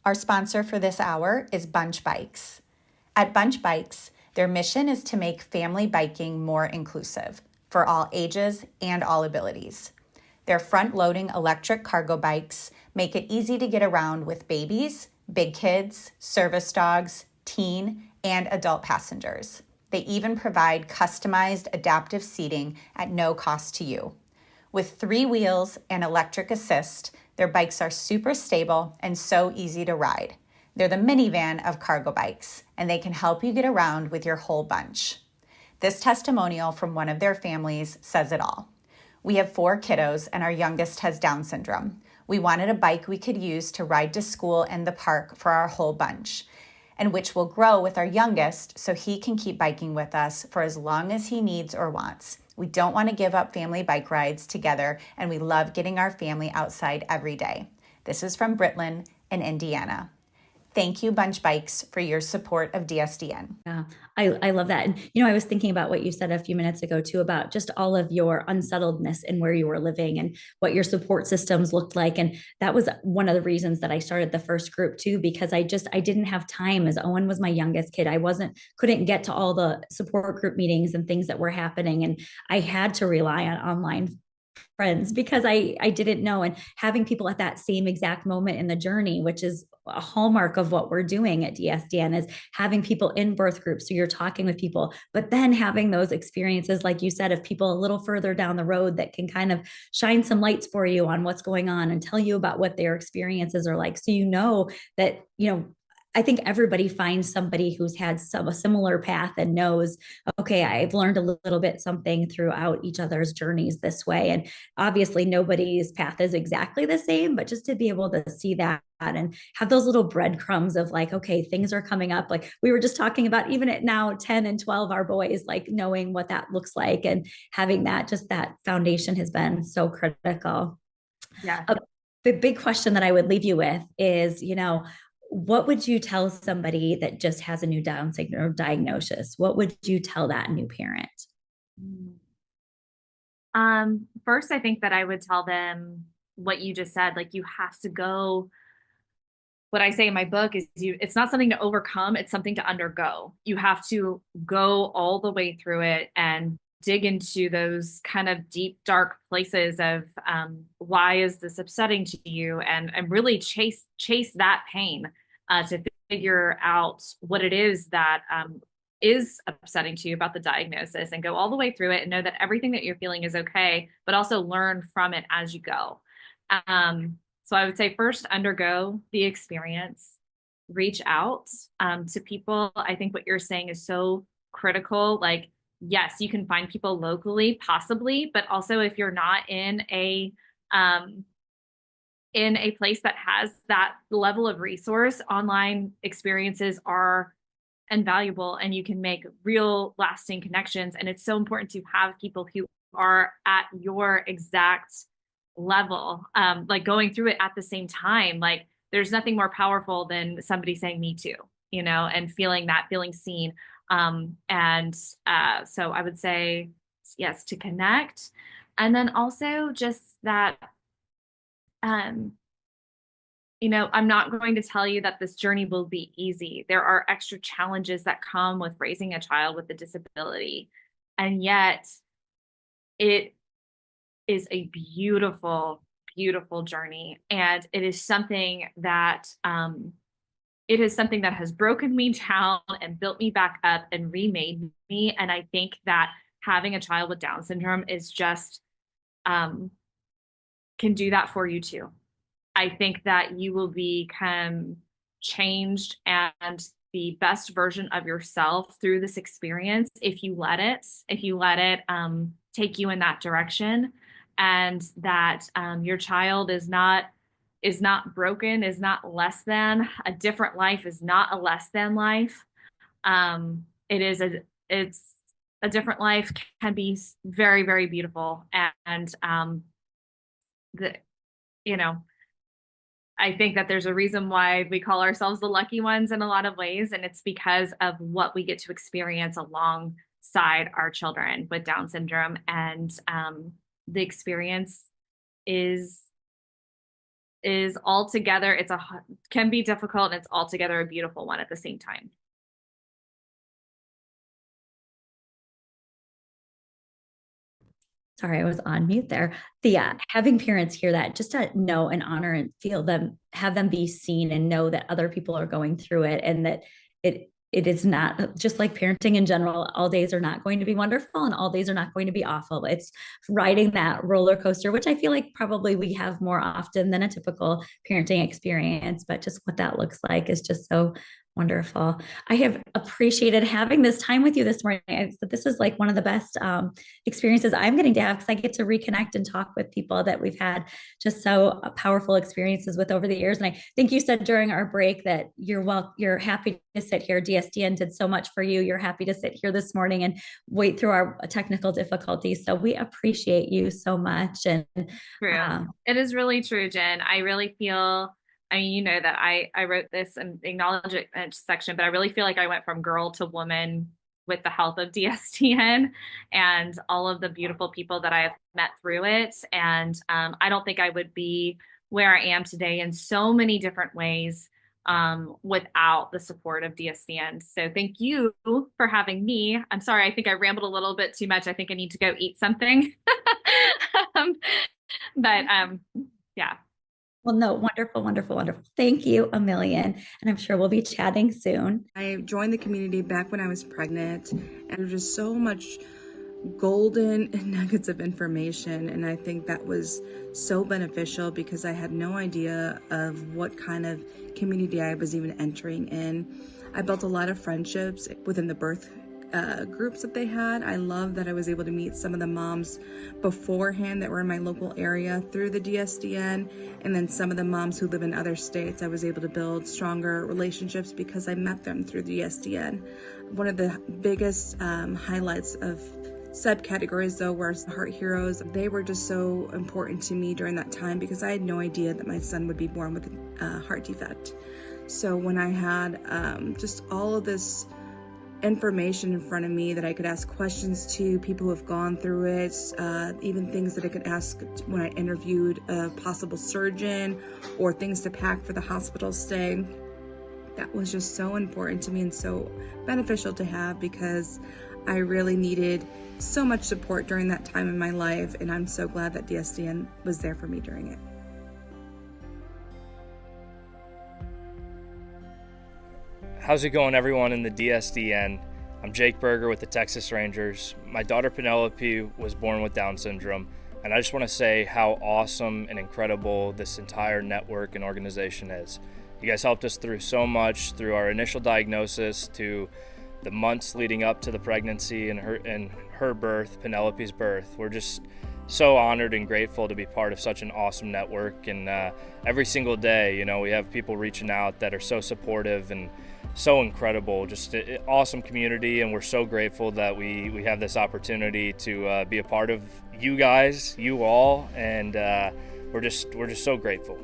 Our sponsor for this hour is Bunch Bikes. At Bunch Bikes, their mission is to make family biking more inclusive for all ages and all abilities. Their front-loading electric cargo bikes make it easy to get around with babies, big kids, service dogs, teen, and adult passengers. They even provide customized adaptive seating at no cost to you. With 3 wheels and electric assist, their bikes are super stable and so easy to ride. They're the minivan of cargo bikes, and they can help you get around with your whole bunch. This testimonial from one of their families says it all. We have 4 kiddos, and our youngest has Down syndrome. We wanted a bike we could use to ride to school and the park for our whole bunch, and which will grow with our youngest so he can keep biking with us for as long as he needs or wants. We don't want to give up family bike rides together, and we love getting our family outside every day. This is from Brittlyn in Indiana. Thank you, Bunch Bikes, for your support of DSDN. Yeah, I love that. And, I was thinking about what you said a few minutes ago, too, about just all of your unsettledness in where you were living and what your support systems looked like. And that was one of the reasons that I started the first group, too, because I didn't have time, as Owen was my youngest kid. Couldn't get to all the support group meetings and things that were happening. And I had to rely on online friends because I didn't know. And having people at that same exact moment in the journey, which is a hallmark of what we're doing at DSDN, is having people in birth groups. So you're talking with people, but then having those experiences, like you said, of people a little further down the road that can kind of shine some lights for you on what's going on and tell you about what their experiences are like. So that, I think everybody finds somebody who's had a similar path and knows, okay, I've learned a little bit something throughout each other's journeys this way. And obviously nobody's path is exactly the same, but just to be able to see that and have those little breadcrumbs of like, okay, things are coming up. Like we were just talking about, even at now 10 and 12, our boys, like knowing what that looks like and having that foundation has been so critical. Yeah. The big question that I would leave you with is, what would you tell somebody that just has a new Down syndrome diagnosis? What would you tell that new parent? First, I think that I would tell them what you just said. Like, you have to go. What I say in my book is it's not something to overcome, it's something to undergo. You have to go all the way through it and dig into those kind of deep, dark places of why is this upsetting to you, and really chase that pain to figure out what it is that is upsetting to you about the diagnosis, and go all the way through it and know that everything that you're feeling is okay, but also learn from it as you go. So I would say first, undergo the experience, reach out to people. I think what you're saying is so critical. Like, yes, you can find people locally, possibly, but also if you're not in a place that has that level of resource, online experiences are invaluable, and you can make real lasting connections. And it's so important to have people who are at your exact level, like going through it at the same time. Like, there's nothing more powerful than somebody saying me too, and feeling seen. So I would say, yes, to connect. And then also just that, I'm not going to tell you that this journey will be easy. There are extra challenges that come with raising a child with a disability. And yet it is a beautiful, beautiful journey. And it is something that has broken me down and built me back up and remade me. And I think that having a child with Down syndrome is just can do that for you too. I think that you will become changed and the best version of yourself through this experience if you let it take you in that direction, and that your child is not broken, is not less than. A different life is not a less than life. It's a different life can be very, very beautiful. And I think that there's a reason why we call ourselves the lucky ones in a lot of ways. And it's because of what we get to experience alongside our children with Down syndrome. And the experience is is altogether, can be difficult, and it's altogether a beautiful one at the same time. Sorry, I was on mute there. Having parents hear that, just to know and honor and feel them, have them be seen and know that other people are going through it, and that it is not just like parenting in general. All days are not going to be wonderful and all days are not going to be awful. It's riding that roller coaster, which I feel like probably we have more often than a typical parenting experience, but just what that looks like is just so wonderful. I have appreciated having this time with you this morning. This is like one of the best experiences I'm getting to have, because I get to reconnect and talk with people that we've had just so powerful experiences with over the years. And I think you said during our break that you're happy to sit here. DSDN did so much for you. You're happy to sit here this morning and wait through our technical difficulties. So we appreciate you so much. And it is really true, Jen. I really feel, I mean, you know that I wrote this in the acknowledgement section, but I really feel like I went from girl to woman with the help of DSDN and all of the beautiful people that I have met through it. And I don't think I would be where I am today in so many different ways without the support of DSDN. So thank you for having me. I'm sorry, I think I rambled a little bit too much. I think I need to go eat something. Yeah. Well, no, wonderful, wonderful, wonderful. Thank you a million. And I'm sure we'll be chatting soon. I joined the community back when I was pregnant, and there's just so much golden nuggets of information. And I think that was so beneficial because I had no idea of what kind of community I was even entering in. I built a lot of friendships within the birth groups that they had. I love that I was able to meet some of the moms beforehand that were in my local area through the DSDN, and then some of the moms who live in other states, I was able to build stronger relationships because I met them through the DSDN. One of the biggest highlights of subcategories though were Heart Heroes. They were just so important to me during that time because I had no idea that my son would be born with a heart defect. So when I had just all of this information in front of me that I could ask questions to people who have gone through it, even things that I could ask when I interviewed a possible surgeon, or things to pack for the hospital stay. That was just so important to me and so beneficial to have because I really needed so much support during that time in my life, and I'm so glad that DSDN was there for me during it. How's it going, everyone in the DSDN? I'm Jake Berger with the Texas Rangers. My daughter Penelope was born with Down syndrome, and I just want to say how awesome and incredible this entire network and organization is. You guys helped us through so much, through our initial diagnosis to the months leading up to the pregnancy and her birth, Penelope's birth. We're just so honored and grateful to be part of such an awesome network. And every single day, you know, we have people reaching out that are so supportive and so incredible, just an awesome community. And we're so grateful that we have this opportunity to be a part of you guys, you all, and we're just so grateful.